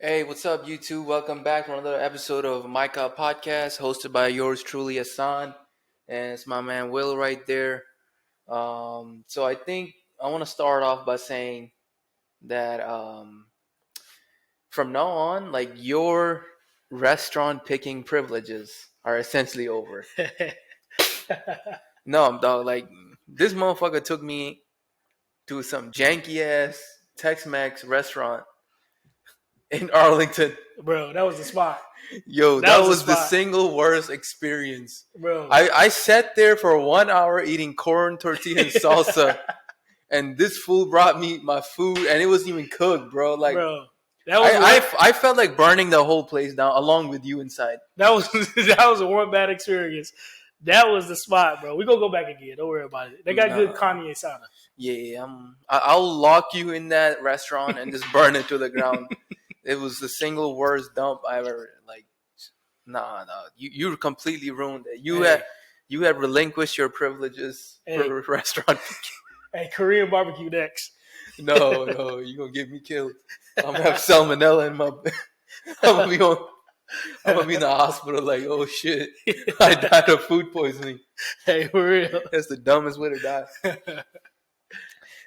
Hey, what's up, YouTube? Welcome back for another episode of Micah Podcast, hosted by yours truly, Hassan, and it's my man Will right there. So I think I want to start off by saying that from now on, like your restaurant picking privileges are essentially over. No, dog. Like this motherfucker took me to some janky ass Tex-Mex restaurant in Arlington. Bro, that was the spot. Yo, that was the single worst experience. Bro. I sat there for 1 hour eating corn tortilla and salsa, and this fool brought me my food, and it wasn't even cooked, bro. Like, bro, I felt like burning the whole place down, along with you inside. That was a one bad experience. That was the spot, bro. We gonna go back again. Don't worry about it. They got good Kanye sauna. Yeah, I'll lock you in that restaurant and just burn it to the ground. It was the single worst dump I ever like. Nah. You completely ruined it. You had relinquished your privileges for restaurant. Hey, Korean barbecue next. No, you gonna get me killed. I'm gonna have salmonella in my. I'm gonna be in the hospital. Like, oh shit, I died of food poisoning. Hey, for real. That's the dumbest way to die.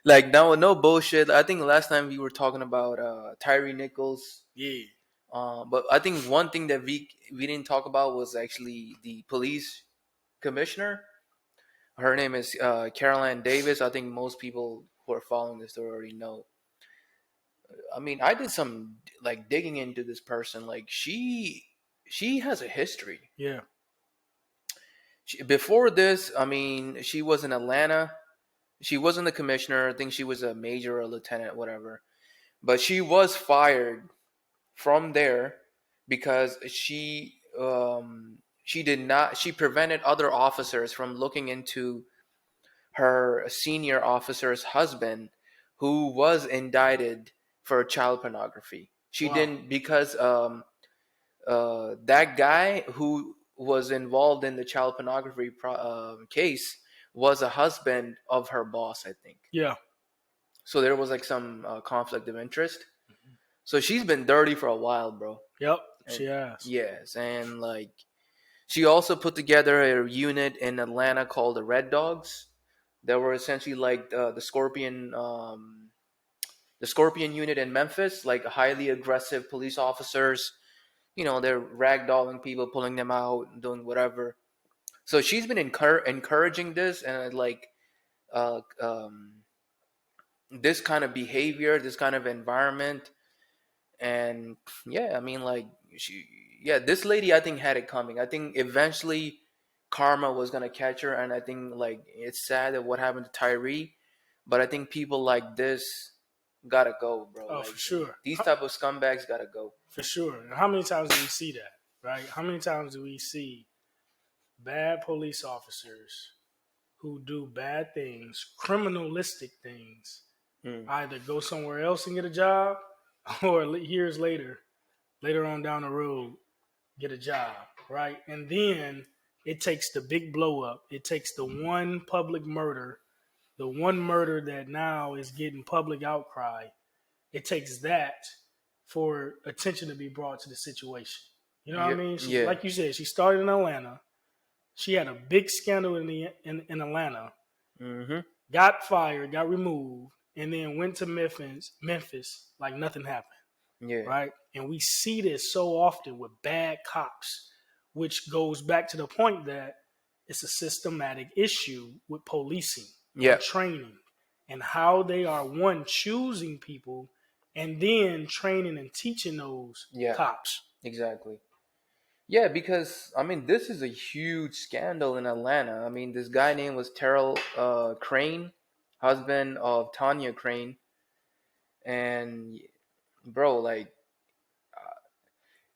Like, no bullshit. I think last time we were talking about Tyre Nichols. Yeah. But I think one thing that we didn't talk about was actually the police commissioner. Her name is Caroline Davis. I think most people who are following this already know. I mean, I did some like digging into this person. Like, she has a history. Yeah. Before this, I mean, she was in Atlanta. She wasn't the commissioner. I think she was a major or a lieutenant, whatever. But she was fired from there because she prevented other officers from looking into her senior officer's husband, who was indicted for child pornography. She didn't, because that guy who was involved in the child pornography case was a husband of her boss, I think. Yeah. So there was like some conflict of interest. Mm-hmm. So she's been dirty for a while, bro. Yep, she has. Yes, and like she also put together a unit in Atlanta called the Red Dogs. That were essentially like the Scorpion unit in Memphis, like highly aggressive police officers. You know, they're ragdolling people, pulling them out, doing whatever. So she's been encouraging this and like this kind of behavior, this kind of environment. And yeah, I mean, like this lady, I think, had it coming. I think eventually karma was gonna catch her, and I think like it's sad that what happened to Tyre, but I think people like this gotta go, bro. Oh, like, for sure. These type of scumbags gotta go. For sure. And how many times do we see that, right? How many times do we see bad police officers who do bad things, criminalistic things, either go somewhere else and get a job, or years later on down the road, get a job, right? And then it takes the big blow up. It takes the one public murder, the one murder that now is getting public outcry. It takes that for attention to be brought to the situation. You know what I mean? Like you said, she started in Atlanta. She had a big scandal in Atlanta. Mm-hmm. Got fired, got removed, and then went to Memphis like nothing happened. Yeah. Right? And we see this so often with bad cops, which goes back to the point that it's a systematic issue with policing and training and how they are, one, choosing people and then training and teaching those cops. Exactly. Yeah, because, I mean, this is a huge scandal in Atlanta. I mean, this guy name was Terrell Crane, husband of Tanya Crane. And, bro, like,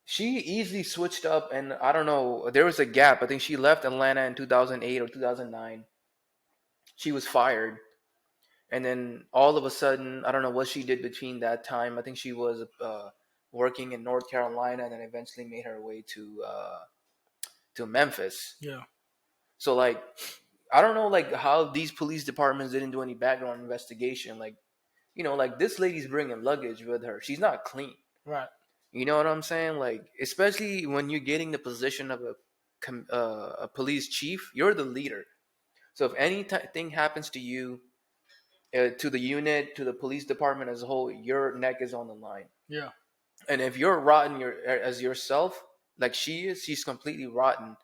she easily switched up, and I don't know, there was a gap. I think she left Atlanta in 2008 or 2009. She was fired. And then all of a sudden, I don't know what she did between that time. I think she was working in North Carolina, and then eventually made her way to Memphis. Yeah. So, like, I don't know, like, how these police departments didn't do any background investigation. Like, you know, like, this lady's bringing luggage with her. She's not clean. Right. You know what I'm saying? Like, especially when you're getting the position of a police chief, you're the leader. So if anything happens to you, to the unit, to the police department as a whole, your neck is on the line. Yeah. And if you're rotten as yourself, like she is, she's completely rotten.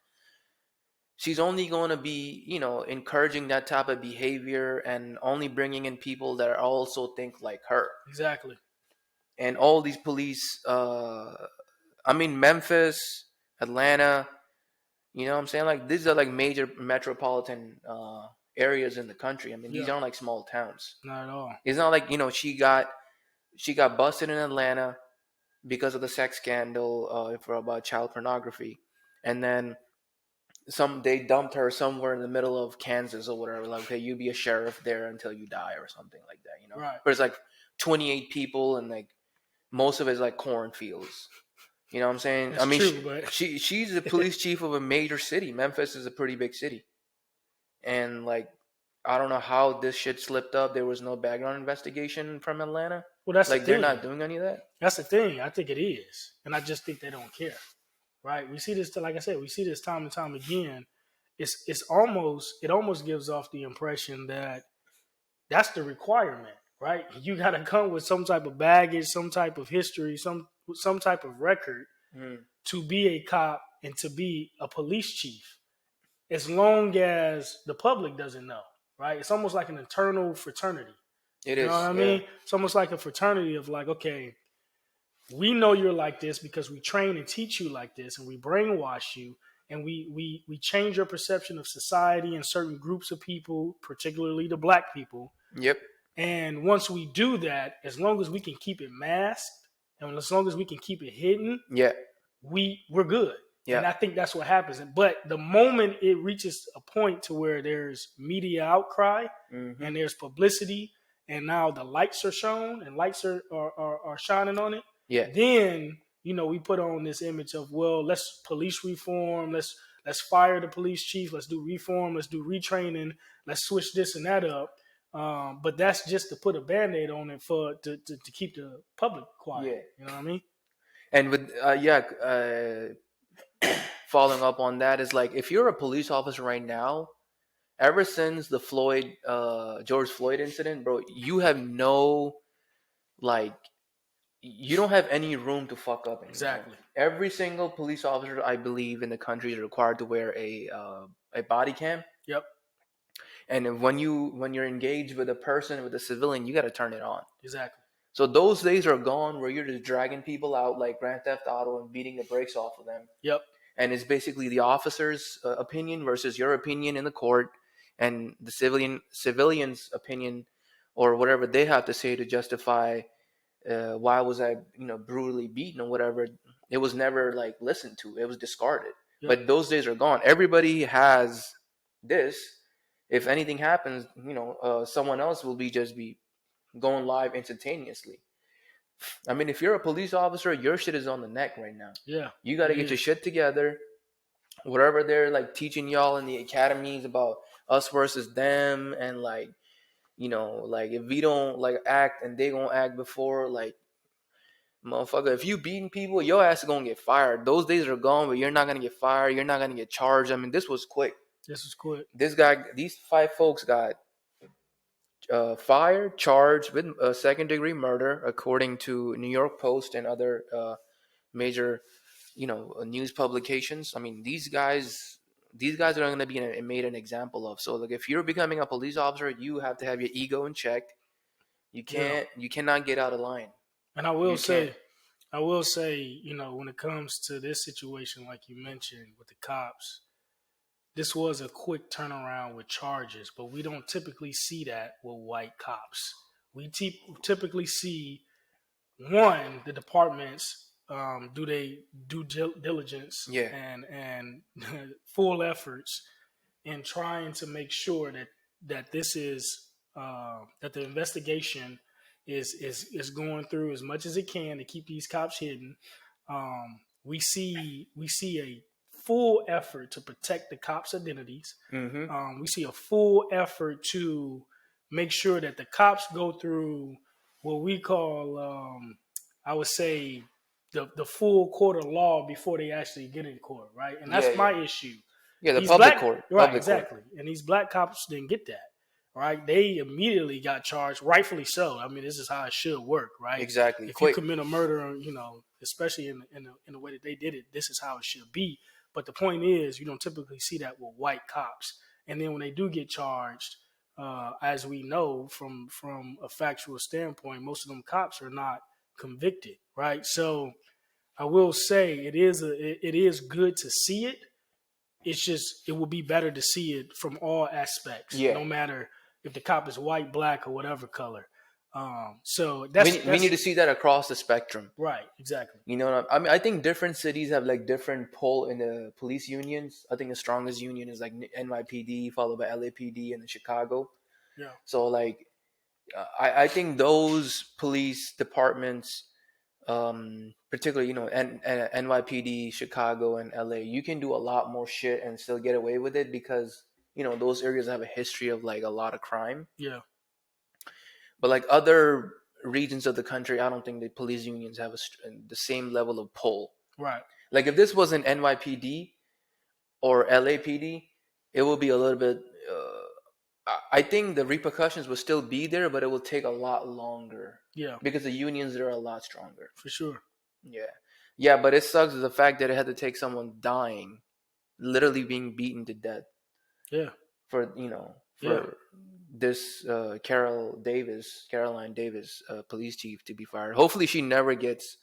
She's only going to be, encouraging that type of behavior and only bringing in people that also think like her. Exactly. And all these police, Memphis, Atlanta, you know what I'm saying? Like, these are like major metropolitan areas in the country. I mean, these Yeah. aren't like small towns. Not at all. It's not like, she got busted in Atlanta because of the sex scandal for about child pornography, and then they dumped her somewhere in the middle of Kansas or whatever. Like, okay, you be a sheriff there until you die or something like that. Right. But it's like 28 people and like most of it's like cornfields. You know what I'm saying? That's true, but she's the police chief of a major city. Memphis is a pretty big city, and like, I don't know how this shit slipped up. There was no background investigation from Atlanta. well, that's the Like, they're thing. not doing any of that. That's the thing. I think it is, and I just think they don't care. Right? We see this, like I said, we see this time and time again. It almost gives off the impression that that's the requirement, right? You got to come with some type of baggage, some type of history, some type of record to be a cop and to be a police chief. As long as the public doesn't know, right? It's almost like an internal fraternity. It You know is. what I Yeah. mean? It's almost like a fraternity of like, okay, we know you're like this because we train and teach you like this, and we brainwash you, and we change your perception of society and certain groups of people, particularly the black people. Yep. And once we do that, as long as we can keep it masked and as long as we can keep it hidden, Yeah. we're good. Yeah. And I think that's what happens. But the moment it reaches a point to where there's media outcry and there's publicity, and now the lights are shown and lights are shining on it, Yeah. then we put on this image of, well, let's police reform, let's fire the police chief, let's do reform, let's do retraining, let's switch this and that up. But that's just to put a band-aid on it to keep the public quiet. Yeah. You know what I mean? And with following up on that is like, if you're a police officer right now, ever since the George Floyd incident, bro, you have you don't have any room to fuck up anymore. Exactly. Every single police officer, I believe, in the country is required to wear a body cam. Yep. And when you're engaged with a civilian, you got to turn it on. Exactly. So those days are gone where you're just dragging people out like Grand Theft Auto and beating the brakes off of them. Yep. And it's basically the officer's opinion versus your opinion in the court, and the civilian's opinion or whatever they have to say to justify why was I brutally beaten or whatever. It was never like listened to. It was discarded. Yep. But those days are gone. Everybody has this. If anything happens, someone else will be going live instantaneously. I mean, if you're a police officer, your shit is on the neck right now. Yeah. You got to get your shit together. Whatever they're like teaching y'all in the academies about us versus them, and like, like if we don't like act and they gonna act before, like, motherfucker, if you beating people, your ass is gonna get fired. Those days are gone, but you're not gonna get fired. You're not gonna get charged. I mean, this was quick. These 5 folks got fired, charged with second-degree murder, according to New York Post and other major, news publications. I mean, these guys are going to be made an example of. So, like, if you're becoming a police officer, you have to have your ego in check. You cannot get out of line. And I will say, when it comes to this situation, like you mentioned with the cops, this was a quick turnaround with charges, but we don't typically see that with white cops. We typically see, one, the departments do they due diligence and full efforts in trying to make sure that this is that the investigation is going through as much as it can to keep these cops hidden. We see a full effort to protect the cops' identities. We see a full effort to make sure that the cops go through what we call, I would say, the full court of law before they actually get in court, right? And Yeah, that's yeah, my issue. yeah. The These public black, court, right, public court. exactly. And these black cops didn't get that, right? They immediately got charged, rightfully so. I mean, this is how it should work, right? Exactly, If you quick. commit a murder, especially in the way that they did it, this is how it should be. But the point is, you don't typically see that with white cops. And then when they do get charged, as we know from a factual standpoint, most of them cops are not convicted, right? So I will say it is good to see it. It's just it will be better to see it from all aspects, Yeah, no matter if the cop is white, black, or whatever color. So we need that's to see that across the spectrum. right, exactly. You know, what I mean, I think different cities have like different pull in the police unions. I think the strongest union is like NYPD, followed by LAPD, and then Chicago. Yeah, So like, I think those police departments, particularly NYPD, Chicago, and LA, you can do a lot more shit and still get away with it because those areas have a history of like a lot of crime. yeah, But like other regions of the country, I don't think the police unions have the same level of pull. right. Like if this was an NYPD or LAPD, it will be a little bit. I think the repercussions will still be there, but it will take a lot longer Yeah, because the unions are a lot stronger. for sure. Yeah, yeah, but it sucks the fact that it had to take someone dying, literally being beaten to death Yeah, for yeah. this Caroline Davis, police chief, to be fired. Hopefully, she never gets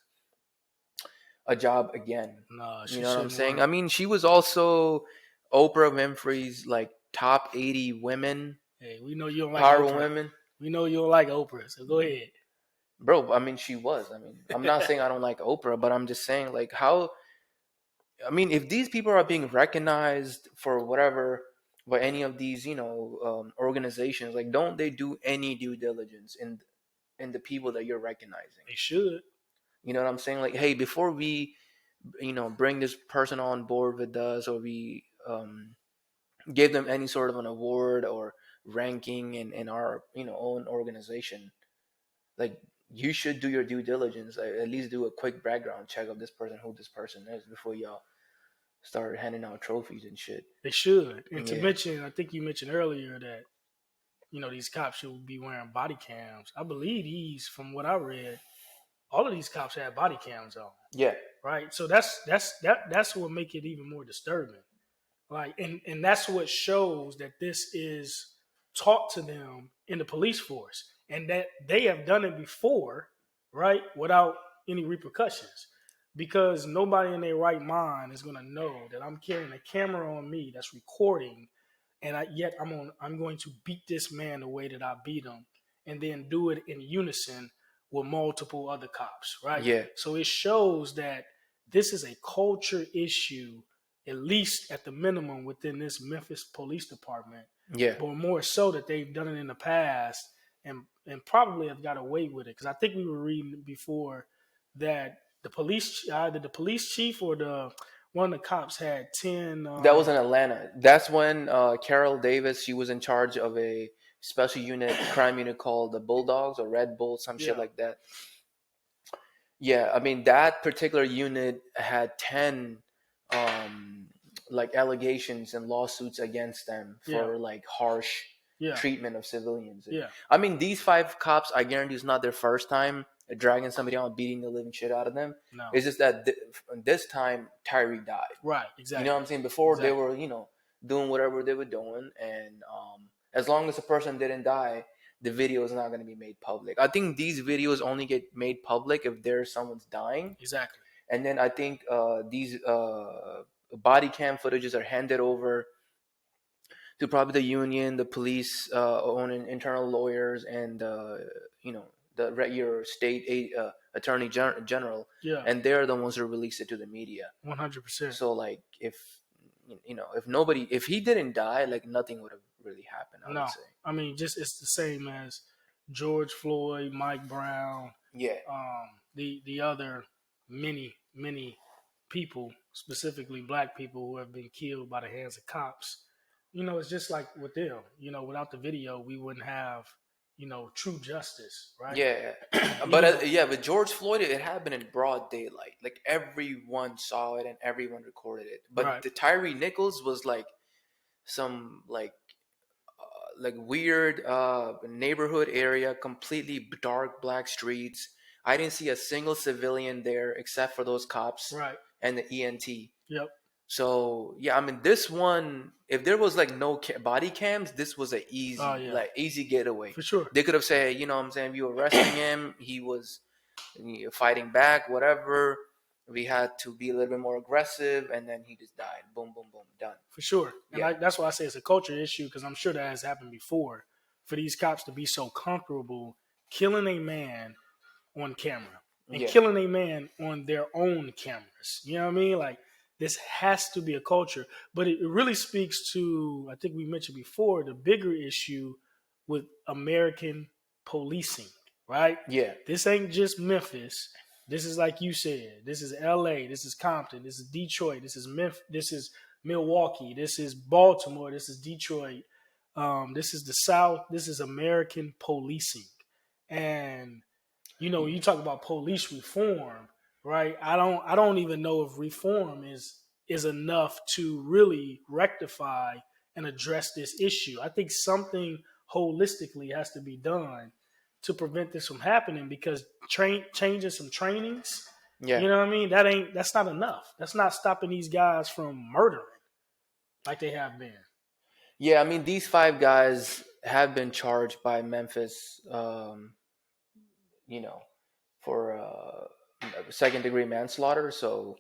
a job again. No, You she know what I'm shouldn't saying? work. I mean, she was also Oprah Winfrey's like top 80 women, Hey, we know you don't like powerful Oprah. women. We know you don't like Oprah, so go ahead. Bro, I mean, she was. I mean, I'm not saying I don't like Oprah, but I'm just saying like how. I mean, if these people are being recognized for whatever by any of these, organizations, like, don't they do any due diligence in the people that you're recognizing? They should. You know what I'm saying? Like, hey, before we, bring this person on board with us, or we give them any sort of an award or ranking in our, own organization, like, you should do your due diligence. Like, at least do a quick background check of this person, who this person is, before y'all start handing out trophies and shit. They should. And to Yeah. mention, I think you mentioned earlier that these cops should be wearing body cams. I believe from what I read, all of these cops had body cams on, Yeah. right? So that's what make it even more disturbing. Like, and that's what shows that this is taught to them in the police force, and that they have done it before, right, without any repercussions. Because nobody in their right mind is going to know that I'm carrying a camera on me that's recording, and yet I'm going to beat this man the way that I beat him, and then do it in unison with multiple other cops, right? Yeah. So it shows that this is a culture issue, at least at the minimum within this Memphis Police Department, Yeah. but more so that they've done it in the past and probably have got away with it. Because I think we were reading before that either the police chief or one of the cops had 10. That was in Atlanta. That's when Carol Davis, she was in charge of a special unit, crime unit called the Bulldogs or Red Bull, some shit like that. Yeah, I mean, that particular unit had 10 like allegations and lawsuits against them for like harsh treatment of civilians. Yeah. I mean, these 5 cops, I guarantee it's not their first time dragging somebody out, beating the living shit out of them. No. It's just that this time Tyre died. Right, exactly. You know what I'm saying? Before they were, doing whatever they were doing, and as long as the person didn't die, the video is not going to be made public. I think these videos only get made public if someone's dying. Exactly. And then I think these body cam footages are handed over to probably the union, the police, own internal lawyers, and your state attorney general. Yeah. And they're the ones who release it to the media. 100%. So like if he didn't die, like nothing would have really happened. I would say. I mean, just it's the same as George Floyd, Mike Brown. Yeah. The other many people, specifically black people, who have been killed by the hands of cops. It's just like with them. Without the video, we wouldn't have true justice, right? Yeah, but Even though, yeah, with George Floyd, it happened in broad daylight. Like everyone saw it and everyone recorded it. But right, the Tyre Nichols was like some like weird neighborhood area, completely dark black streets. I didn't see a single civilian there except for those cops right, and the ENT. yep, So yeah, I mean this one, if there was like no body cams, this was a oh easy yeah, like easy getaway. for sure, They could have said, you know what I'm saying, you arresting him, he was fighting back, whatever. We had to be a little bit more aggressive, and then he just died. Boom, boom, boom, done. for sure. And Yeah, that's why I say it's a culture issue, because I'm sure that has happened before, for these cops to be so comfortable killing a man on camera and yeah, killing a man on their own cameras. You know what I mean? Like, this has to be a culture. But it really speaks to, I think we mentioned before, the bigger issue with American policing, right? yeah, This ain't just Memphis. This is, like you said, this is LA, this is Compton, this is Detroit, this is Memphis, this is Milwaukee, this is Baltimore, this is Detroit, this is the South, this is American policing. And when you talk about police reform, right? I don't even know if reform is enough to really rectify and address this issue. I think something holistically has to be done to prevent this from happening, because changing some trainings, yeah, what I mean? That's not enough. That's not stopping these guys from murdering like they have been. yeah. I mean, these five guys have been charged by Memphis, you know, for second degree manslaughter. So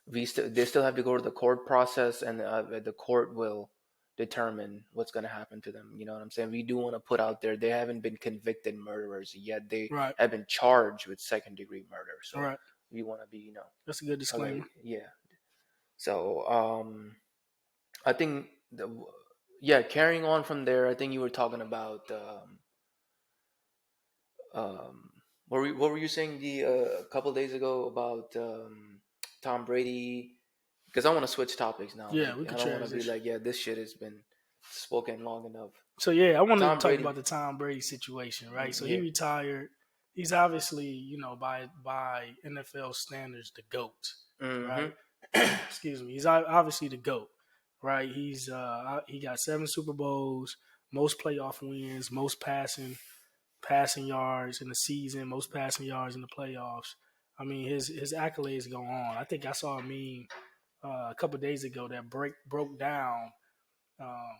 they still have to go to the court process, and the court will determine what's going to happen to them. You know what I'm saying? We do want to put out there they haven't been convicted murderers yet. They Right. have been charged with second degree murder. All So right. we want to be, That's a good disclaimer. yeah. So I think yeah, carrying on from there, I think you were talking about um, what were you saying a couple days ago about Tom Brady? Because I want to switch topics now. Yeah, Like we I could don't want to be transition. like, yeah, this shit has been spoken long enough. So yeah, I wanted to Tom talk Brady, about the Tom Brady situation, right? So he yeah, retired. He's obviously, by NFL standards, the GOAT, mm-hmm, right? Excuse me. He's obviously the GOAT, right? He got 7 Super Bowls, most playoff wins, most passing yards in the season, most passing yards in the playoffs. I mean, his accolades go on. I think I saw a meme a couple of days ago that broke down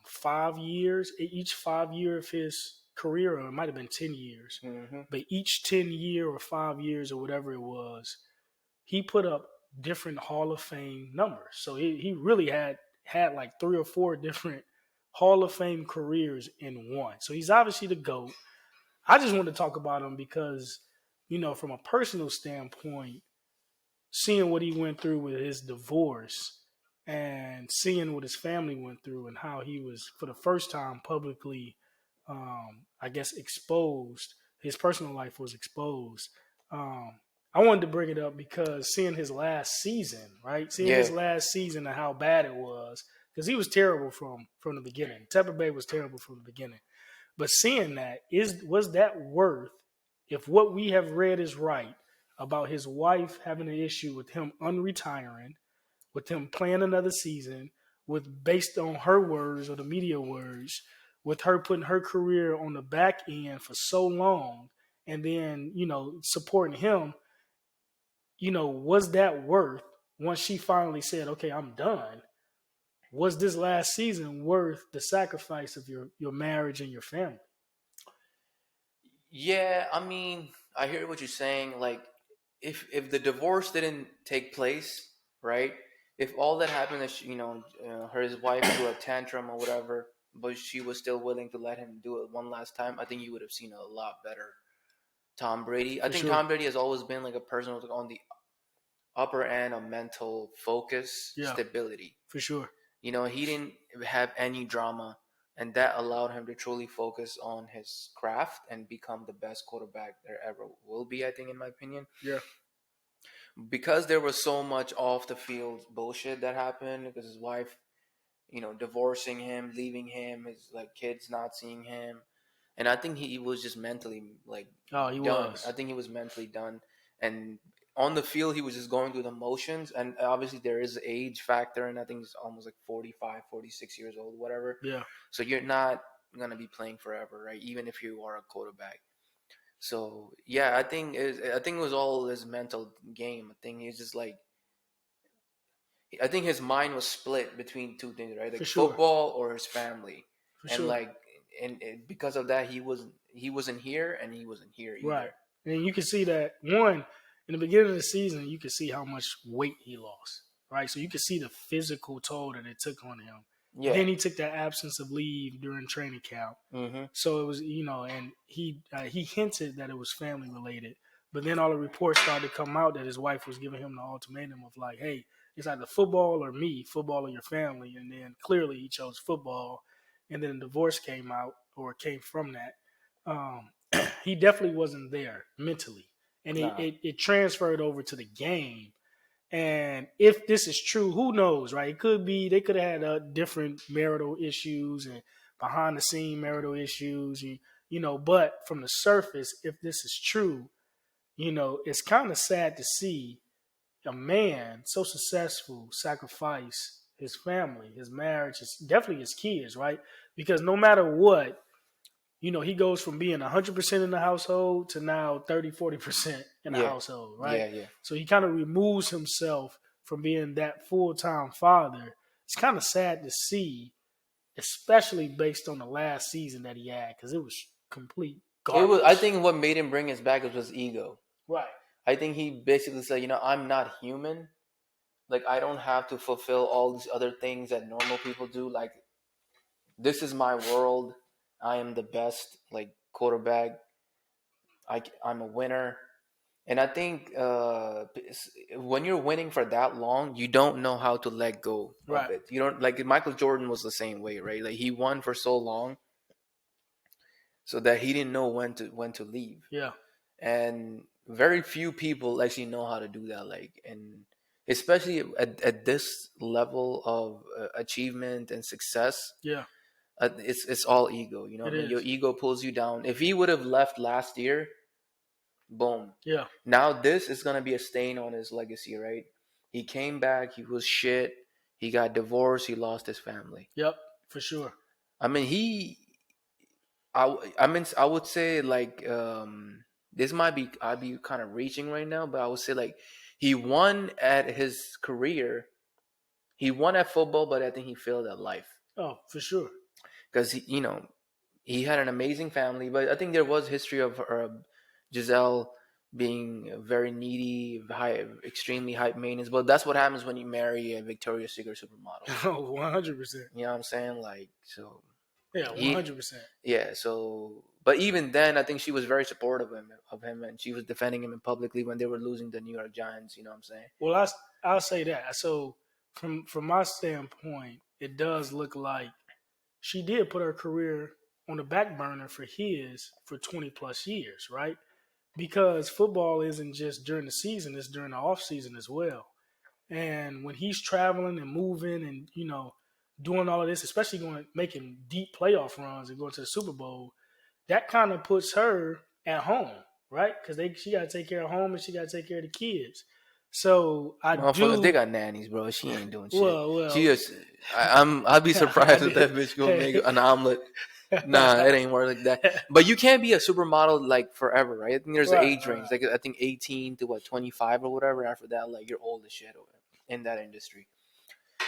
5 years, each 5 year of his career, or it might have been 10 years, mm-hmm, but each 10 year or 5 years or whatever it was, he put up different Hall of Fame numbers. So he really had like 3 or 4 different Hall of Fame careers in one. So he's obviously the GOAT. I just want to talk about him because, from a personal standpoint, seeing what he went through with his divorce and seeing what his family went through and how he was for the first time publicly, I guess, exposed. His personal life was exposed. I wanted to bring it up because seeing his last season, right? Seeing yeah, his last season and how bad it was, because he was terrible from the beginning. Tampa Bay was terrible from the beginning. But seeing that, was that worth, if what we have read is right about his wife having an issue with him unretiring, with him playing another season, with, based on her words or the media words, with her putting her career on the back end for so long, and then supporting him, was that worth, once she finally said, "Okay, I'm done"? Was this last season worth the sacrifice of your marriage and your family? yeah. I mean, I hear what you're saying. Like, if the divorce didn't take place, right? If all that happened is her his wife threw a tantrum or whatever, but she was still willing to let him do it one last time, I think you would have seen a lot better Tom Brady. I For think sure. Tom Brady has always been like a person who's on the upper end of mental focus, Yeah, stability. for sure. He didn't have any drama, and that allowed him to truly focus on his craft and become the best quarterback there ever will be, I think, in my opinion. Yeah. Because there was so much off the field bullshit that happened, because his wife, divorcing him, leaving him, his like kids not seeing him, and I think he was just mentally like Oh, he done. was. I think he was mentally done, and on the field he was just going through the motions. And obviously there is an age factor, and I think he's almost like 45, 46 years old, whatever. Yeah. So you're not gonna be playing forever, right? Even if you are a quarterback. So yeah, I think it was all his mental game. I think he's just like I think his mind was split between two things, right? For Like sure. football or his family, For and sure. like and because of that, he wasn't here, and he wasn't here Right. either. And you can see that one in the beginning of the season, you can see how much weight he lost. Right. So you can see the physical toll that it took on him. Yeah. Then he took that absence of leave during training camp. Mm-hmm. So it was, and he hinted that it was family related. But then all the reports started to come out that his wife was giving him the ultimatum of like, hey, it's either football or me, football or your family. And then clearly he chose football. And then the divorce came out or came from that. Um, he definitely wasn't there mentally. And Nah. it transferred over to the game. And if this is true, who knows, right? It could be they could have had different marital issues and behind the scene marital issues, but from the surface, if this is true, it's kind of sad to see a man so successful sacrifice his family, his marriage, definitely his kids, right? Because no matter what, he goes from being 100% in the household to now 30, 40% in the Yeah. household, right? Yeah. Yeah. So he kind of removes himself from being that full-time father. It's kind of sad to see, especially based on the last season that he had, because it was complete It was. garbage. I think what made him bring his back was his ego. Right. I think he basically said, I'm not human. Like I don't have to fulfill all these other things that normal people do. Like this is my world. I am the best like quarterback. I'm a winner. And I think when you're winning for that long, you don't know how to let go of Right. it. You don't like Michael Jordan was the same way, right? Like he won for so long, so that he didn't know when to leave. Yeah. And very few people actually know how to do that. Like, and especially at this level of achievement and success, Yeah. it's all ego. It I mean, your is. ego pulls you down. If he would have left last year, boom. Yeah. Now this is gonna be a stain on his legacy, right? He came back. He was shit. He got divorced. He lost his family. Yep. For sure. I mean, I mean, I would say like this might be I'd be kind of reaching right now, but I would say like he won at his career. He won at football, but I think he failed at life Oh, for sure. because he had an amazing family, but I think there was history of Giselle being very needy, extremely high maintenance. But that's what happens when you marry a Victoria's Secret supermodel. Oh, 100%. You know what I'm saying? Like so. Yeah, He 100%. Yeah, so but even then, I think she was very supportive of him, and she was defending him publicly when they were losing the New York Giants. You know what I'm saying? Well, I'll say that. So from my standpoint, it does look like she did put her career on the back burner for 20 plus years, right? Because football isn't just during the season, it's during the off season as well. And when he's traveling and moving and, doing all of this, especially making deep playoff runs and going to the Super Bowl, that kind of puts her at home, right? Because she got to take care of home and she got to take care of the kids. So I Motherfuckers, they do. got nannies, bro. She ain't doing shit. Well, She just, I'd be surprised if that bitch go make an omelet. Nah, it ain't work like that. But you can't be a supermodel like forever, right? I think there's an age range, like I think 18 to 25 or whatever. After that, like you're old as shit in that industry.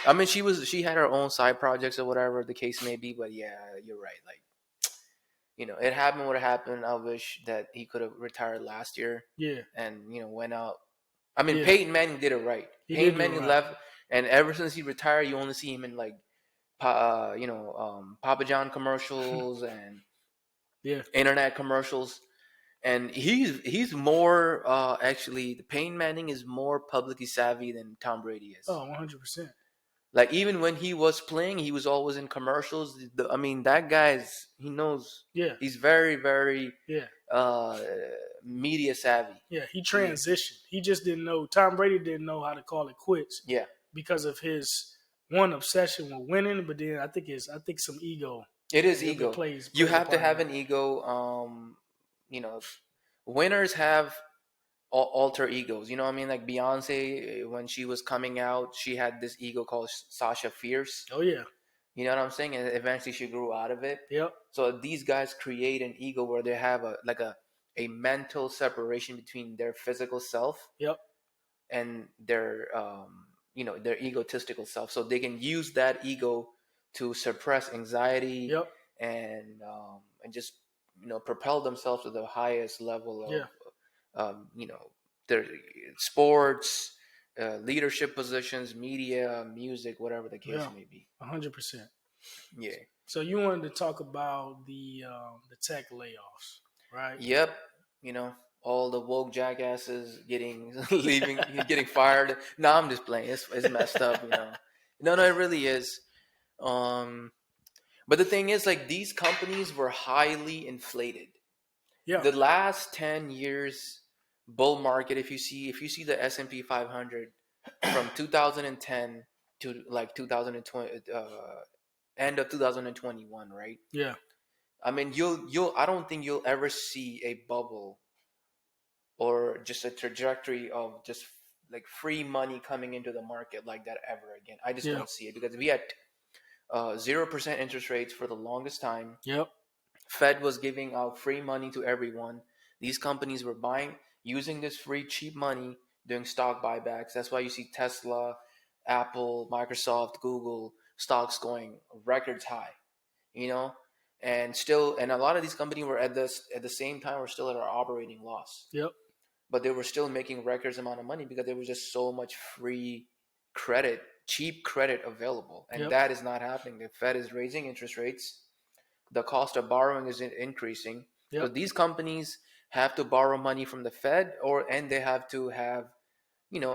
I mean, she had her own side projects or whatever the case may be, but yeah, you're right. Like, it happened what happened. I wish that he could have retired last year. Yeah. And went out. I mean, Yeah. Peyton Manning did it right. He Peyton did Manning right. left, and ever since he retired, you only see him in like, Papa John commercials and Yeah. internet commercials. And he's more actually. Peyton Manning is more publicly savvy than Tom Brady is. Oh, 100%. Like even when he was playing, he was always in commercials. I mean, that he knows. Yeah. He's very, very Yeah. media savvy. Yeah, he transitioned. He just didn't know. Tom Brady didn't know how to call it quits. Yeah. Because of his one obsession with winning, but then I think some ego It is It ego. plays You a have to part in have that. an ego. You know, winners have alter egos. You know what I mean? Like Beyonce, when she was coming out, she had this ego called Sasha Fierce. Oh yeah. You know what I'm saying? And eventually she grew out of it. Yep. So these guys create an ego where they have a mental separation between their physical self Yep. and their their egotistical self. So they can use that ego to suppress anxiety Yep. and just propel themselves to the highest level Yeah. of their sports, leadership positions, media, music, whatever the case Yeah. may be. 100%. Yeah. So you wanted to talk about the tech layoffs, right? Yep. You know, all the woke jackasses getting leaving, getting fired. No, I'm just playing. It's messed up. No, it really is. Um, but the thing is, like, these companies were highly inflated. Yeah. The last 10 years bull market, if you see the S&P 500 from 2010 to like 2020, end of 2021, right? Yeah. I mean, you'll I don't think you'll ever see a bubble or just a trajectory of just like free money coming into the market like that ever again. I just Yeah. don't see it because we had 0% interest rates for the longest time. Yep. Fed was giving out free money to everyone. These companies were buying, using this free cheap money, doing stock buybacks. That's why you see Tesla, Apple, Microsoft, Google stocks going records high. You know, and a lot of these companies were at the same time were still at our operating loss, Yep. but they were still making records amount of money because there was just so much free credit, cheap credit available, and Yep. that is not happening. The Fed is raising interest rates, the cost of borrowing is increasing because Yep. these companies have to borrow money from the Fed and they have to have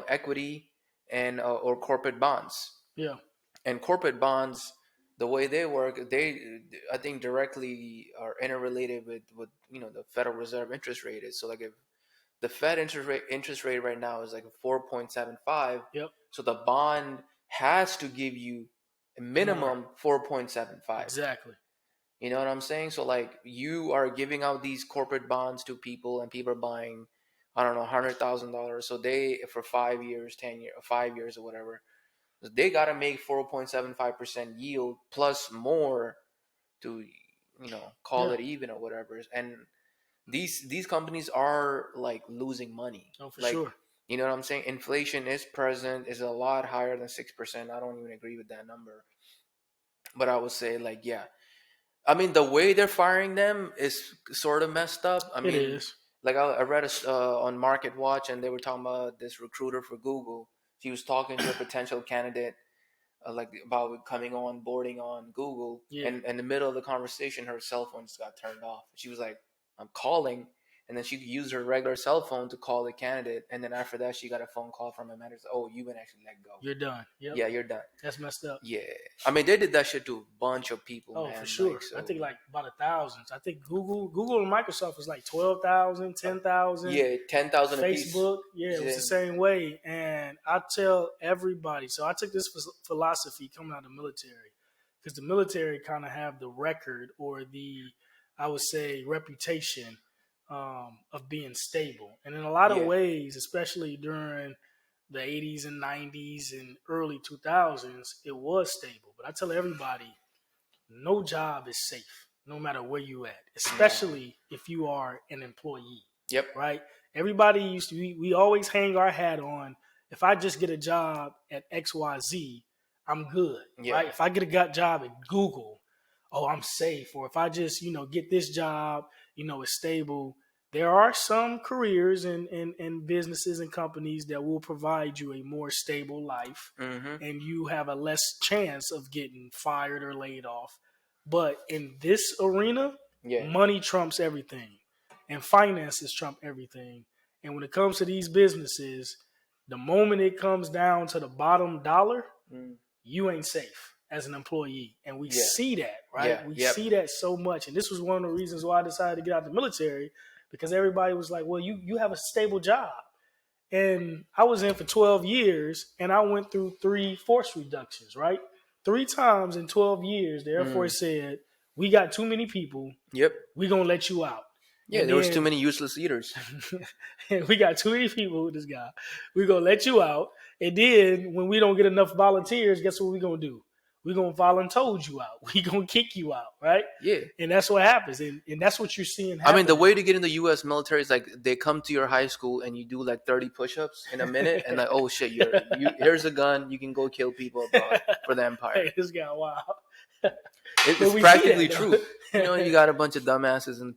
equity and or corporate bonds. Yeah. And corporate bonds, the way they work, they I think directly are interrelated with the Federal Reserve interest rate is. So like if the Fed interest rate right now is like 4.75, Yep. so the bond has to give you a More. minimum 4.75. Exactly. You know what I'm saying? So like you are giving out these corporate bonds to people, and people are buying, I don't know, $100,000. So they for 5 years, 10 years, 5 years or whatever, they got to make 4.75% yield plus more to call Yeah. it even or whatever. And these companies are like losing money. Oh, for Like, sure. you know what I'm saying? Inflation is present, is a lot higher than 6%. I don't even agree with that number, but I would say like, yeah, I mean, the way they're firing them is sort of messed up. I It mean, is. like I read on Market Watch, and they were talking about this recruiter for Google. She was talking to a potential candidate, like about coming on boarding on Google, Yeah. and in the middle of the conversation, her cell phone just got turned off. She was like, "I'm calling," and then she used her regular cell phone to call the candidate, and then after that, she got a phone call from a manager. Oh, you've been actually let go. You're done. Yep. Yeah, you're done. That's messed up. Yeah, I mean, they did that shit to a bunch of people, Oh, for man. sure. Like, I so think like about 1,000. I think Google and Microsoft was like 12,000, 10,000. yeah, 10,000 a piece. Facebook, yeah, it was Yeah. the same way. And I tell everybody, so I took this philosophy coming out of the military, because the military kind of have the record or I would say, reputation of being stable. And in a lot of Yeah. ways, especially during the 80s and 90s and early 2000s, it was stable. But I tell everybody, no job is safe, no matter where you at, No. especially if you are an employee, Yep. right? Everybody used to, we always hang our hat on, if I just get a job at XYZ, I'm good, Yeah. right? If I get a job at Google, oh, I'm safe. Or if I just, get this job, it's stable. There are some careers and businesses and companies that will provide you a more stable life, Mm-hmm. and you have a less chance of getting fired or laid off. But in this arena, Yeah. money trumps everything, and finances trump everything. And when it comes to these businesses, the moment it comes down to the bottom dollar, Mm. you ain't safe as an employee. And we Yeah. see that, right? Yeah. We Yep. see that so much. And this was one of the reasons why I decided to get out of the military, because everybody was like, well, you have a stable job. And I was in for 12 years, and I went through 3 force reductions, right? 3 times in 12 years, the Air Mm. Force said, we got too many people. Yep. We're going to let you out. Yeah, And there was too then many useless leaders. we got too many people with this guy. We're going to let you out. And then when we don't get enough volunteers, guess what we're going to do? We're going to volunteer you out. We're going to kick you out, right? Yeah. And that's what happens. And that's what you're seeing happen. I mean, the way to get in the U.S. military is like they come to your high school and you do like 30 push-ups in a minute, and like, oh shit, here's a gun, you can go kill people abroad for the empire. Hey, this guy, wow. It's practically true. You got a bunch of dumbasses in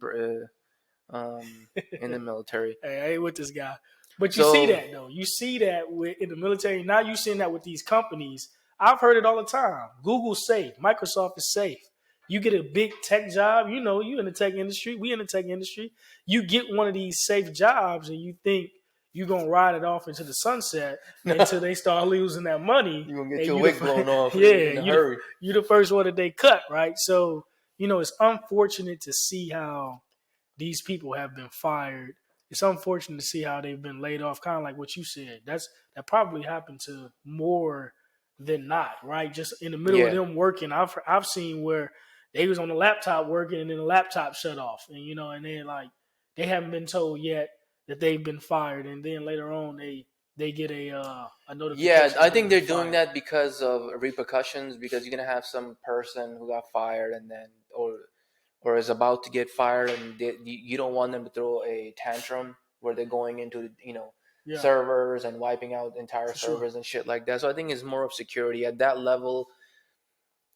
the military. Hey, I ain't with this guy. But you see that, though. You see that in the military. Now you're seeing that with these companies. I've heard it all the time. Google's safe. Microsoft is safe. You get a big tech job. You in the tech industry. We in the tech industry. You get one of these safe jobs and you think you're going to ride it off into the sunset until they start losing that money. You're going to get your wig blown off in a hurry. You're the first one that they cut, right? So, it's unfortunate to see how these people have been fired. It's unfortunate to see how they've been laid off, kind of like what you said. That probably happened to more than not, right? Just in the middle of them working. I've seen where they was on the laptop working and then the laptop shut off. And, and then like they haven't been told yet that they've been fired. And then later on they get a notification. Yeah, I think they're doing that because of repercussions, because you're going to have some person who got fired and then, or is about to get fired, and you don't want them to throw a tantrum where they're going into, servers and wiping out entire servers and shit like that. So I think it's more of security. At that level,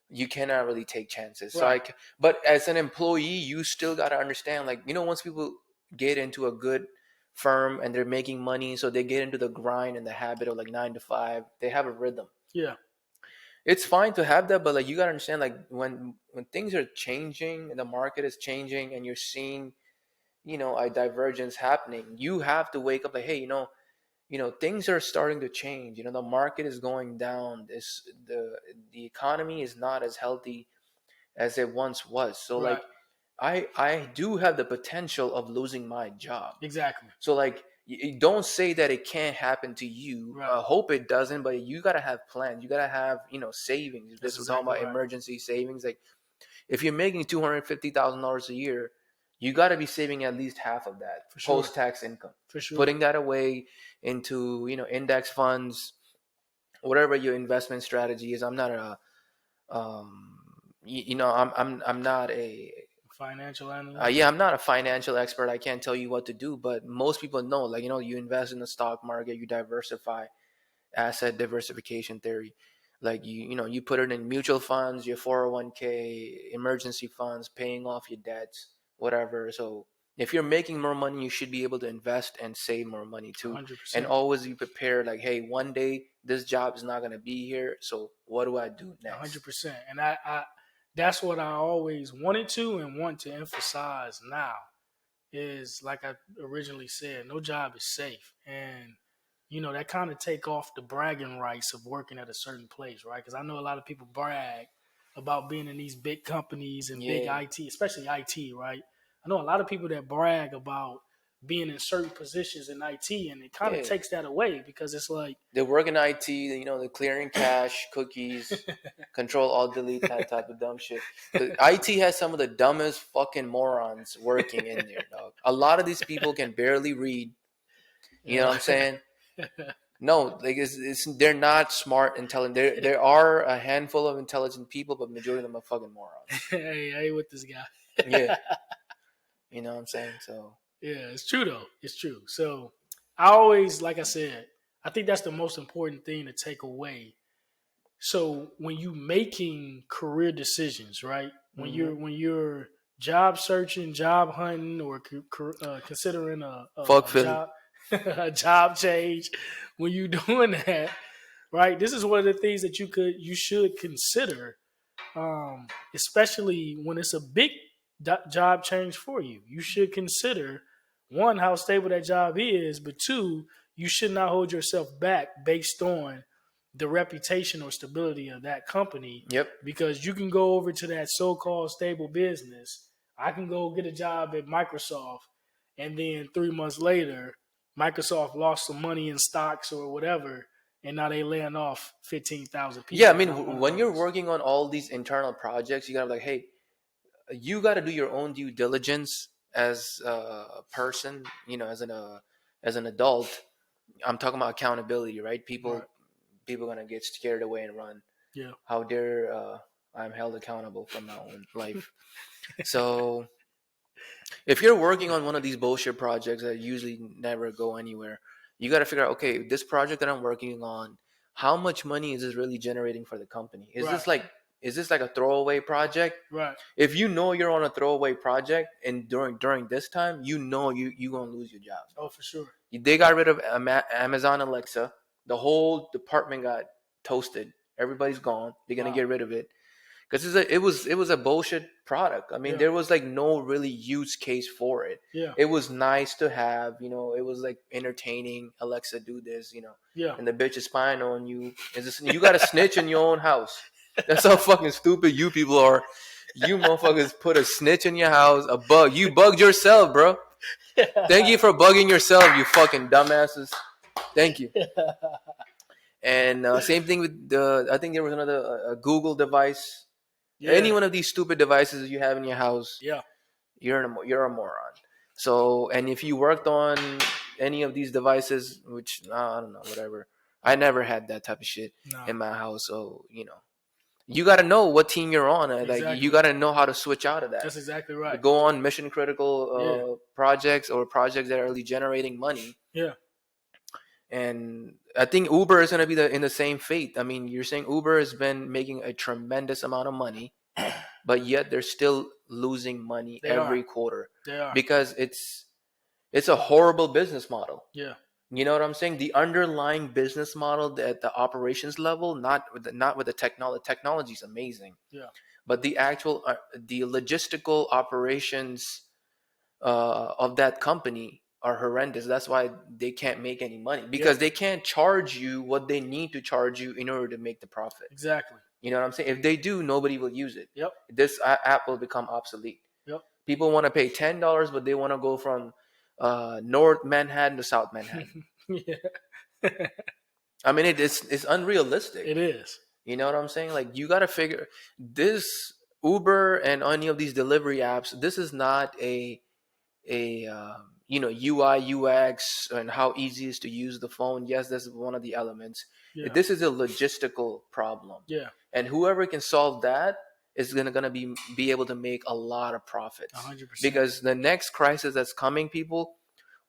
you cannot really take chances. Right. So but as an employee, you still got to understand, like, once people get into a good firm and they're making money, so they get into the grind and the habit of like 9 to 5, they have a rhythm. Yeah. It's fine to have that, but like you gotta understand, like when things are changing and the market is changing and you're seeing, a divergence happening, you have to wake up like, hey, things are starting to change. The market is going down. The economy is not as healthy as it once was. So right. Like I do have the potential of losing my job. Exactly. So like, don't say that it can't happen to you. Right. Hope it doesn't, but you got to have plans. You got to have, savings. This is talking about emergency savings. Like if you're making $250,000 a year, you got to be saving at least half of that post-tax income. For sure. Putting that away into, index funds, whatever your investment strategy is. I'm not I'm not a financial analyst. I'm not a financial expert. I can't tell you what to do, but most people know, like, you invest in the stock market, you diversify, asset diversification theory. Like you put it in mutual funds, your 401k, emergency funds, paying off your debts, whatever. So if you're making more money, you should be able to invest and save more money too. 100%. And always be prepared. Like, hey, one day this job is not going to be here. So what do I do next? 100%. And I that's what I always wanted to and want to emphasize now is, like I originally said, no job is safe. And, that kind of take off the bragging rights of working at a certain place, right? Because I know a lot of people brag about being in these big companies and big IT, especially IT, right? I know a lot of people that brag about being in certain positions in IT, and it kind of takes that away because it's like they work in IT, they're clearing cache, cookies, control, alt, delete, that type of dumb shit. The IT has some of the dumbest fucking morons working in there, dog. A lot of these people can barely read. You know what I'm saying? No, like they're not smart, intelligent. There are a handful of intelligent people, but majority of them are fucking morons. Hey, I ain't with this guy. Yeah. You know what I'm saying? So yeah, it's true though. It's true. So I always, like I said, I think that's the most important thing to take away. So when you making career decisions, right? When you're job searching, job hunting, or considering a job a job change, when you're doing that, right? This is one of the things that you should consider, especially when it's a big job change for you. You should consider, one, how stable that job is, but two, you should not hold yourself back based on the reputation or stability of that company. Yep. Because you can go over to that so-called stable business. I can go get a job at Microsoft, and then 3 months later, Microsoft lost some money in stocks or whatever, and now they laying off 15,000 people. Yeah, I mean, when you're working on all these internal projects, you gotta be like, hey, you got to do your own due diligence as a person, as an adult. I'm talking about accountability, right? Right. People gonna get scared away and run. Yeah. How dare I'm held accountable for my own life. So if you're working on one of these bullshit projects that usually never go anywhere, you got to figure out, okay, this project that I'm working on, how much money is this really generating for the company? Right. Is this like a throwaway project? Right. If you know you're on a throwaway project and during this time, you gonna lose your job. Oh, for sure. They got rid of Amazon Alexa. The whole department got toasted. Everybody's gone. They're gonna Wow. get rid of it because it was a bullshit product. I mean, Yeah. there was like no really use case for it. Yeah. It was nice to have, it was like entertaining. Alexa, do this, Yeah. and the bitch is spying on you. You got to snitch in your own house. That's how fucking stupid you people are. You motherfuckers put a snitch in your house, a bug. You bugged yourself, bro. Thank you for bugging yourself, you fucking dumbasses. Thank you. And same thing with I think there was another a Google device. Yeah. Any one of these stupid devices you have in your house, Yeah. you're a moron. So, and if you worked on any of these devices, which I don't know, whatever, I never had that type of shit No. in my house. So, you got to know what team you're on. Like, Exactly. you got to know how to switch out of that. That's exactly right. Go on mission critical projects or projects that are really generating money. Yeah. And I think Uber is going to be in the same fate. I mean, you're saying Uber has been making a tremendous amount of money, but yet they're still losing money every quarter. They are. Because it's a horrible business model. Yeah. You know what I'm saying? The underlying business model at the operations level, not with the technology. Technology is amazing. Yeah. But the actual the logistical operations of that company are horrendous. That's why they can't make any money, because they can't charge you what they need to charge you in order to make the profit. Exactly. You know what I'm saying? If they do, nobody will use it. Yep. This app will become obsolete. Yep. People want to pay $10, but they want to go from North Manhattan to South Manhattan. Yeah. I mean, it's unrealistic. It is. You know what I'm saying? Like, you got to figure this Uber and any of these delivery apps. This is not a UI UX and how easy it is to use the phone. Yes, that's one of the elements. Yeah. This is a logistical problem. Yeah. And whoever can solve that is gonna be able to make a lot of profits. 100%. Because the next crisis that's coming, people,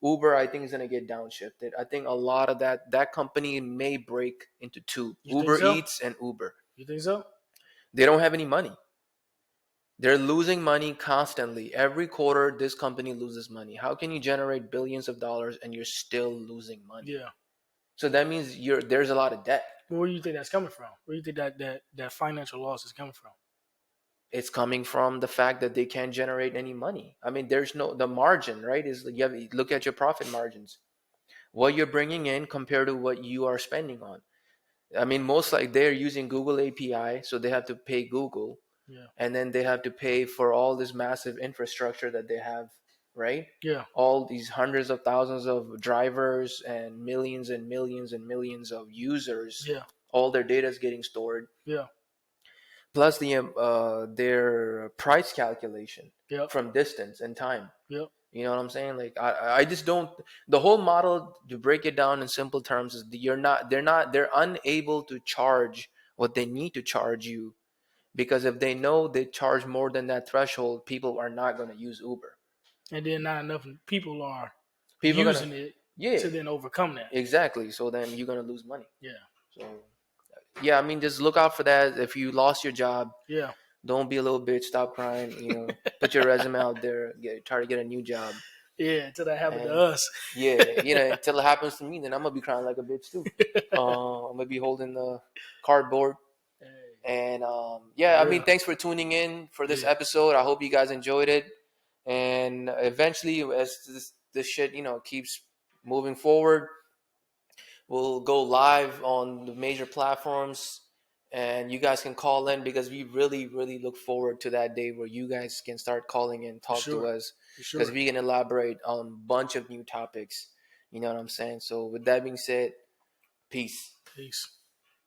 Uber, I think, is gonna get downshifted. I think a lot of that company may break into two: Uber Eats and Uber. You think so? They don't have any money. They're losing money constantly. Every quarter, this company loses money. How can you generate billions of dollars and you're still losing money? Yeah. So that means there's a lot of debt. But where do you think that's coming from? Where do you think that financial loss is coming from? It's coming from the fact that they can't generate any money. I mean, the margin, right? You look at your profit margins. What you're bringing in compared to what you are spending on. I mean, most like they're using Google API, so they have to pay Google. Yeah. And then they have to pay for all this massive infrastructure that they have, right? Yeah. All these hundreds of thousands of drivers and millions and millions and millions of users. Yeah. All their data is getting stored. Yeah. Plus their price calculation from distance and time. Yep. You know what I'm saying? Like, I just don't. The whole model, to break it down in simple terms, is they're unable to charge what they need to charge you. Because if they know they charge more than that threshold, people are not going to use Uber. And then not enough people are using it to then overcome that. Exactly. So then you're going to lose money. Yeah. So, yeah, I mean, just look out for that. If you lost your job, don't be a little bitch. Stop crying. Put your resume out there. Try to get a new job. Yeah, until that happened to us. Yeah, until it happens to me, then I'm going to be crying like a bitch too. I'm going to be holding the cardboard. And I mean, thanks for tuning in for this episode. I hope you guys enjoyed it. And eventually, as this shit, keeps moving forward, we'll go live on the major platforms, and you guys can call in, because we really, really look forward to that day where you guys can start calling in, talk to us, because we can elaborate on a bunch of new topics. You know what I'm saying? So with that being said, peace. Peace.